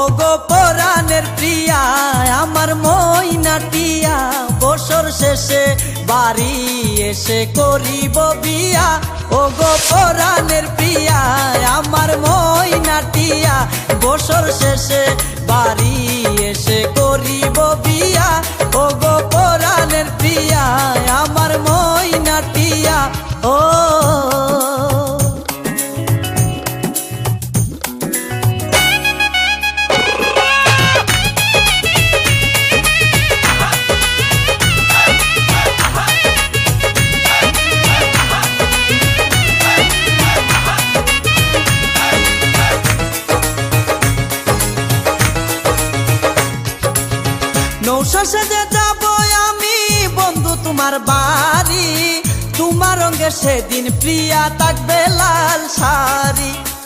ওগো পরাণের প্রিয়া আমার ময়নাটিয়া, বছর শেষে বাড়ি এসে করিব বিয়া। ওগো পরাণের প্রিয়া আমার ময়নাটিয়া, বছর শেষে বাড়ি এসে করিব বিয়া। ওগো পরাণের প্রিয়া আমার ময়নাটিয়া। ও নৌশাসে যে যাব আমি বন্ধু তোমার বাড়ি, তোমার রঙে সেদিন প্রিয়া থাকবে লাল শাড়ি।